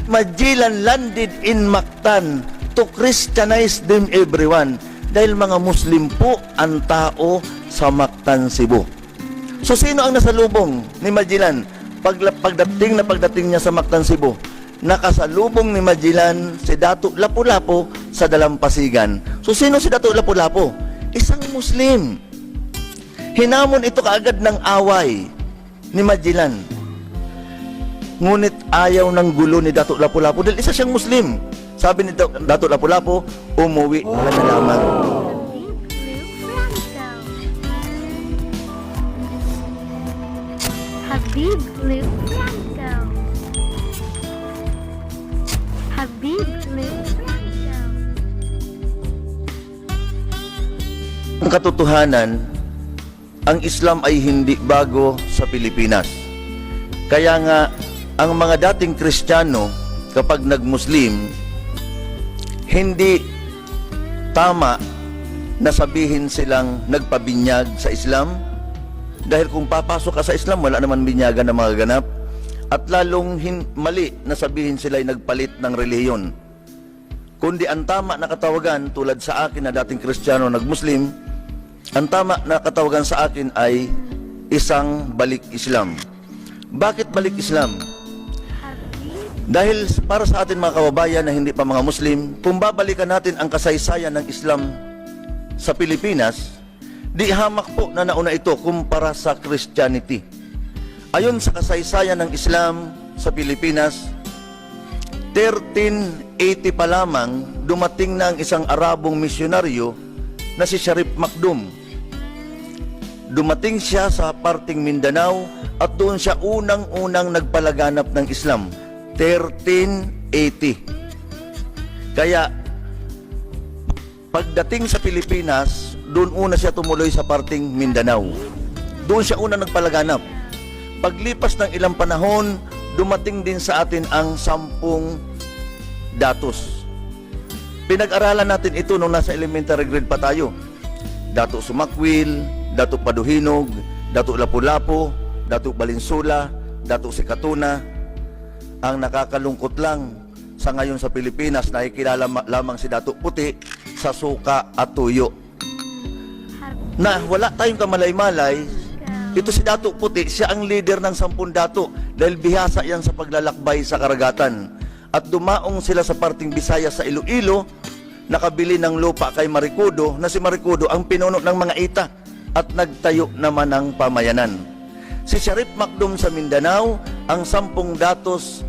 Magellan landed in Mactan to Christianize them everyone. Dahil mga Muslim po ang tao sa Mactan, Cebu. So sino ang nasalubong ni Magellan? Pagdating niya sa Mactan, Cebu, nakasalubong ni Magellan si Dato' Lapu-Lapu sa Dalampasigan. So sino si Dato' Lapu-Lapu? Isang Muslim. Hinamon ito kaagad ng away ni Magellan. Ngunit ayaw ng gulo ni Dato' Lapu-Lapu dahil isa siyang Muslim. Sabi ni Dato' Lapu-Lapu, umuwi ka na lamang. Habib Luke Blanco. Habib Luke Blanco. Ang katotohanan, ang Islam ay hindi bago sa Pilipinas. Kaya nga, ang mga dating Kristiyano, kapag nag-Muslim, hindi tama na sabihin silang nagpabinyag sa Islam. Dahil kung papasok ka sa Islam, wala naman binyagan na mga ganap. At lalong mali na sabihin sila ay nagpalit ng relihiyon. Kundi ang tama na katawagan, tulad sa akin na dating Kristiyano nag-Muslim, ang tama na katawagan sa akin ay isang balik Islam. Bakit balik Islam? Dahil para sa atin mga kababayan na hindi pa mga Muslim, kung babalikan natin ang kasaysayan ng Islam sa Pilipinas, di hamak po na nauna ito kumpara sa Christianity. Ayon sa kasaysayan ng Islam sa Pilipinas, 1380 pa lamang dumating na ang isang Arabong misyonaryo na si Sharif Makdum. Dumating siya sa parting Mindanao at doon siya unang-unang nagpalaganap ng Islam. 1380. Kaya pagdating sa Pilipinas, doon una siya tumuloy sa parting Mindanao. Doon siya una nagpalaganap. Paglipas ng ilang panahon, dumating din sa atin ang 10 datos. Pinag-aralan natin ito nung nasa elementary grade pa tayo. Dato Sumakwil, Dato Paduhinog, Dato Lapu-Lapu, Dato Balinsula, Dato Sikatuna. Ang nakakalungkot lang, sa ngayon sa Pilipinas, nakikilala lamang si Dato Puti sa suka at tuyo. Na wala tayong kamalay-malay, ito si Dato Puti, siya ang leader ng 10 dato dahil bihasa yan sa paglalakbay sa karagatan. At dumaong sila sa parting Bisaya sa Iloilo, nakabili ng lupa kay Marikudo, na si Marikudo ang pinuno ng mga ita at nagtayo naman ng pamayanan. Si Sharif Makdum sa Mindanao, ang 10 datos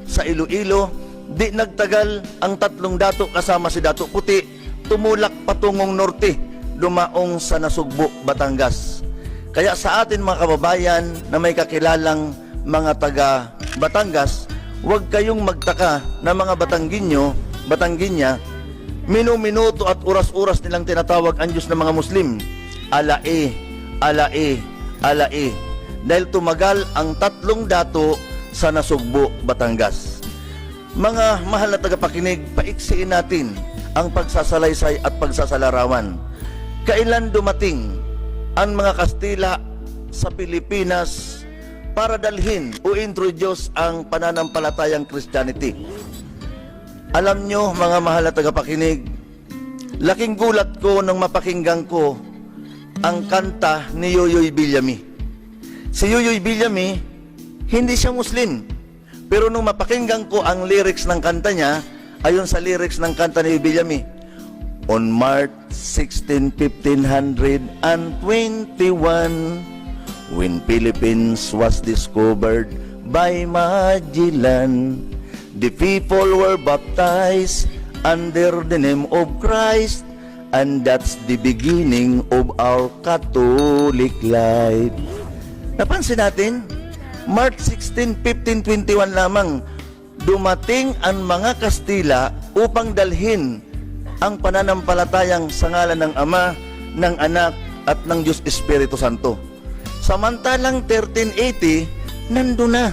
sa Iloilo, di nagtagal ang 3 dato kasama si Dato Puti, tumulak patungong norte, dumaong sa Nasugbo, Batangas. Kaya sa atin mga kababayan na may kakilalang mga taga Batangas, huwag kayong magtaka na mga Batangginya, minuminuto at oras-oras nilang tinatawag ang Diyos ng mga Muslim. Alae, alae, alae. Dahil tumagal ang 3 dato sa Nasugbo, Batangas. Mga mahal na tagapakinig, paiksiin natin ang pagsasalaysay at pagsasalarawan. Kailan dumating ang mga Kastila sa Pilipinas para dalhin o introduce ang pananampalatayang Christianity? Alam nyo mga mahal na tagapakinig, laking gulat ko nang mapakinggan ko ang kanta ni Yoyoy Villami. Si Yoyoy Villami, hindi siya Muslim. Pero nung mapakinggan ko ang lyrics ng kanta niya, ayon sa lyrics ng kanta ni Villami, on March 16, 1521, when Philippines was discovered by Magellan, the people were baptized under the name of Christ, and that's the beginning of our Catholic life. Napansin natin, March 16, 1521 lamang, dumating ang mga Kastila upang dalhin ang pananampalatayang sa ngalan ng Ama, ng Anak, at ng Diyos Espiritu Santo. Samantalang 1380, nandun na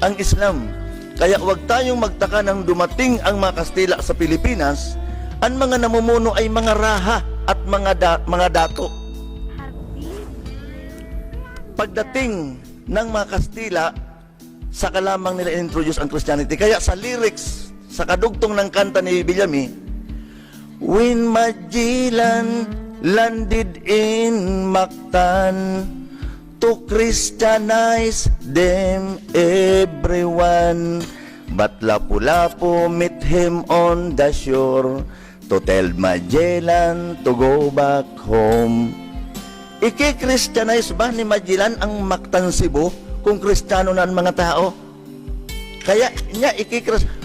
ang Islam. Kaya huwag tayong magtaka nang dumating ang mga Kastila sa Pilipinas, ang mga namumuno ay mga raha at mga dato. Pagdating ng mga Kastila saka lamang nila introduce ang Christianity. Kaya sa lyrics, sa kadugtong ng kanta ni Villami, when Magellan landed in Mactan to Christianize them everyone, but Lapu-Lapu met him on the shore to tell Magellan to go back home. Iki-Christianize ba ni Magellan ang Mactan, Cebu kung Kristiyano na ang mga tao? Kaya niya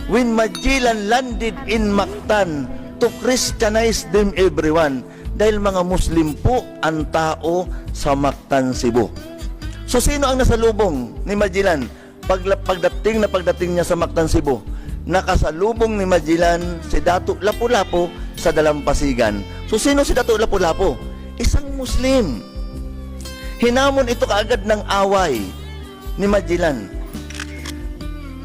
when Magellan landed in Mactan to Christianize them everyone, dahil mga Muslim po ang tao sa Mactan, Cebu. So sino ang nasalubong ni Magellan pagdating niya sa Mactan, Cebu? Nakasalubong ni Magellan si Dato' Lapu-Lapu sa Dalampasigan. So sino si Dato' Lapu-Lapu? Isang Muslim. Hinamon ito kaagad ng away ni Magellan.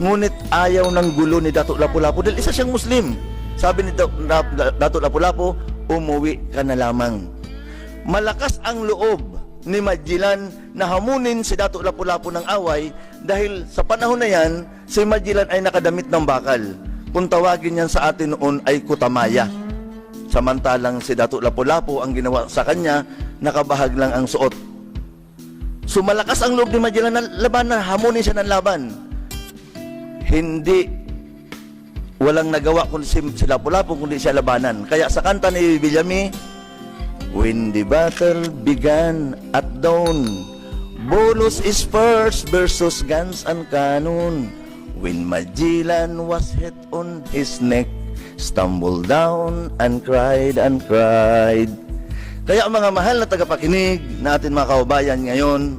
Ngunit ayaw ng gulo ni Dato' Lapu-Lapu dahil isa siyang Muslim. Sabi ni Dato' Lapu-Lapu, umuwi ka na lamang. Malakas ang loob ni Magellan na hamunin si Dato' Lapu-Lapu ng away dahil sa panahon na yan, si Magellan ay nakadamit ng bakal. Kung tawagin yan sa atin noon ay kutamaya. Samantalang si Dato' Lapu-Lapu ang ginawa sa kanya, nakabahag lang ang suot. So malakas ang loob ni Magellan na labanan, hamunin siya ng laban. Walang nagawa kundi si Lapu-Lapu kundi siya labanan. Kaya sa kanta ni Villami, when the battle began at dawn, bolos is first versus guns and cannon. When Magellan was hit on his neck, stumbled down and cried and cried. Kaya mga mahal na tagapakinig natin mga kaubayan ngayon,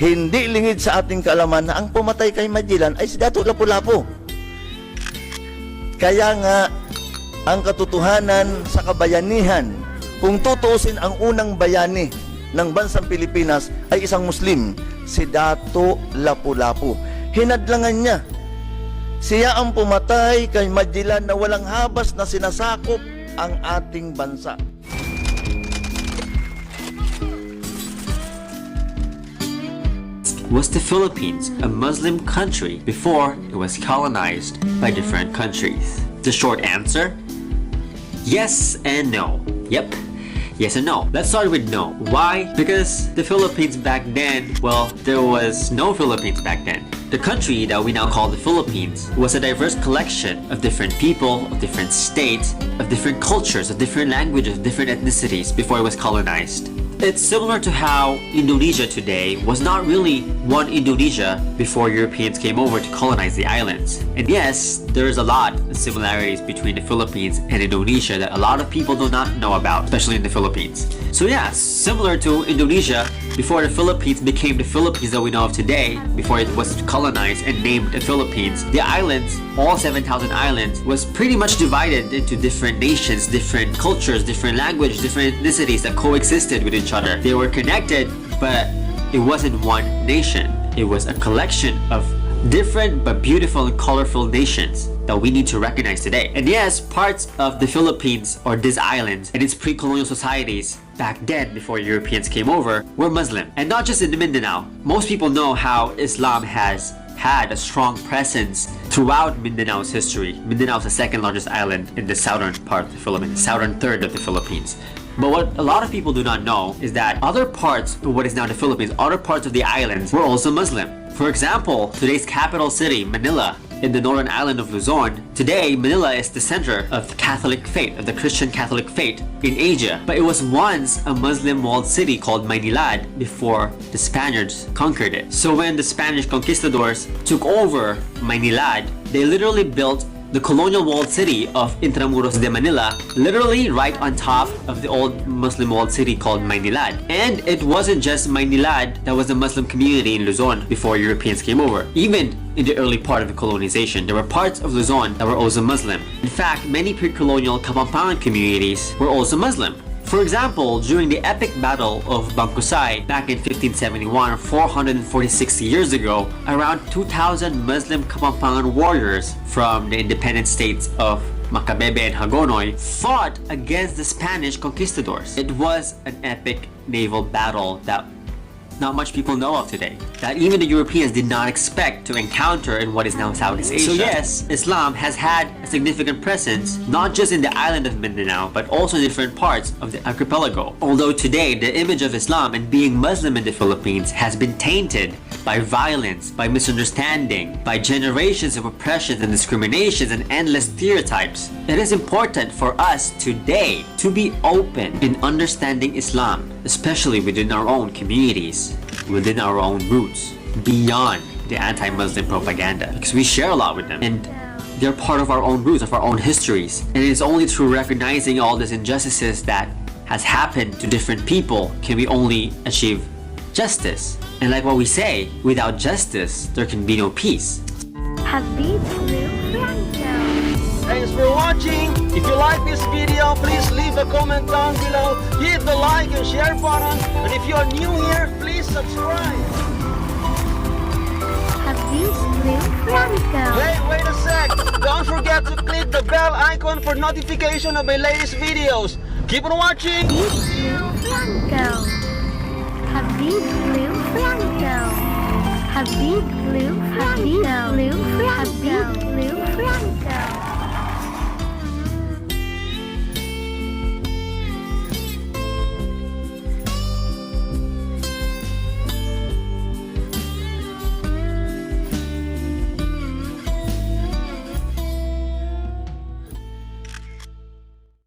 hindi lingid sa ating kaalaman na ang pumatay kay Magellan ay si Dato' Lapu-Lapu. Kaya nga, ang katotohanan sa kabayanihan, kung tutuusin ang unang bayani ng bansang Pilipinas ay isang Muslim, si Dato' Lapu-Lapu. Hinadlangan niya. Siya ang pumatay kay Magellan na walang habas na sinasakop ang ating bansa. Was the Philippines a Muslim country before it was colonized by different countries? The short answer? Yes and no. Yep. Yes and no. Let's start with no. Why? Because the Philippines back then, well, there was no Philippines back then. The country that we now call the Philippines was a diverse collection of different people, of different states, of different cultures, of different languages, of different ethnicities before it was colonized. It's similar to how Indonesia today was not really one Indonesia before Europeans came over to colonize the islands. And yes, there's a lot of similarities between the Philippines and Indonesia that a lot of people do not know about, especially in the Philippines. So yeah, similar to Indonesia, before the Philippines became the Philippines that we know of today, before it was colonized and named the Philippines, the islands, all 7,000 islands, was pretty much divided into different nations, different cultures, different languages, different ethnicities that coexisted with each other. They were connected, but it wasn't one nation. It was a collection of different but beautiful and colorful nations that we need to recognize today. And yes, parts of the Philippines or these islands and its pre-colonial societies back then, before Europeans came over, were Muslim. And not just in the Mindanao. Most people know how Islam has had a strong presence throughout Mindanao's history. Mindanao is the second largest island in the southern part of the Philippines, the southern third of the Philippines. But what a lot of people do not know is that other parts of what is now the Philippines, other parts of the islands were also Muslim. For example, today's capital city, Manila, in the northern island of Luzon, today Manila is the center of the Catholic faith, of the Christian Catholic faith in Asia. But it was once a Muslim walled city called Maynilad before the Spaniards conquered it. So when the Spanish conquistadors took over Maynilad, they literally built the colonial walled city of Intramuros de Manila, literally right on top of the old Muslim walled city called Maynilad. And it wasn't just Maynilad that was a Muslim community in Luzon before Europeans came over. Even in the early part of the colonization, there were parts of Luzon that were also Muslim. In fact, many pre-colonial Kapampangan communities were also Muslim. For example, during the epic battle of Bangkusay back in 1571, 446 years ago, around 2,000 Muslim Kapampangan warriors from the independent states of Macabebe and Hagonoy fought against the Spanish conquistadors. It was an epic naval battle that not much people know of today, that even the Europeans did not expect to encounter in what is now Southeast Asia. So yes, Islam has had a significant presence, not just in the island of Mindanao, but also in different parts of the archipelago. Although today, the image of Islam and being Muslim in the Philippines has been tainted by violence, by misunderstanding, by generations of oppressions and discriminations and endless stereotypes, it is important for us today to be open in understanding Islam, especially within our own communities, within our own roots, beyond the anti-Muslim propaganda. Because we share a lot with them, and they're part of our own roots, of our own histories. And it's only through recognizing all these injustices that has happened to different people can we only achieve justice. And like what we say, without justice, there can be no peace. Habib Franco. Thanks for watching. If you like this video, please leave a comment down below. Hit the like and share button. And if you are new here, please subscribe. Habib Franco. Hey, wait a sec. Don't forget to click the bell icon for notification of my latest videos. Keep on watching. Franco. Habib Franco. Habib Franco. Habib Franco.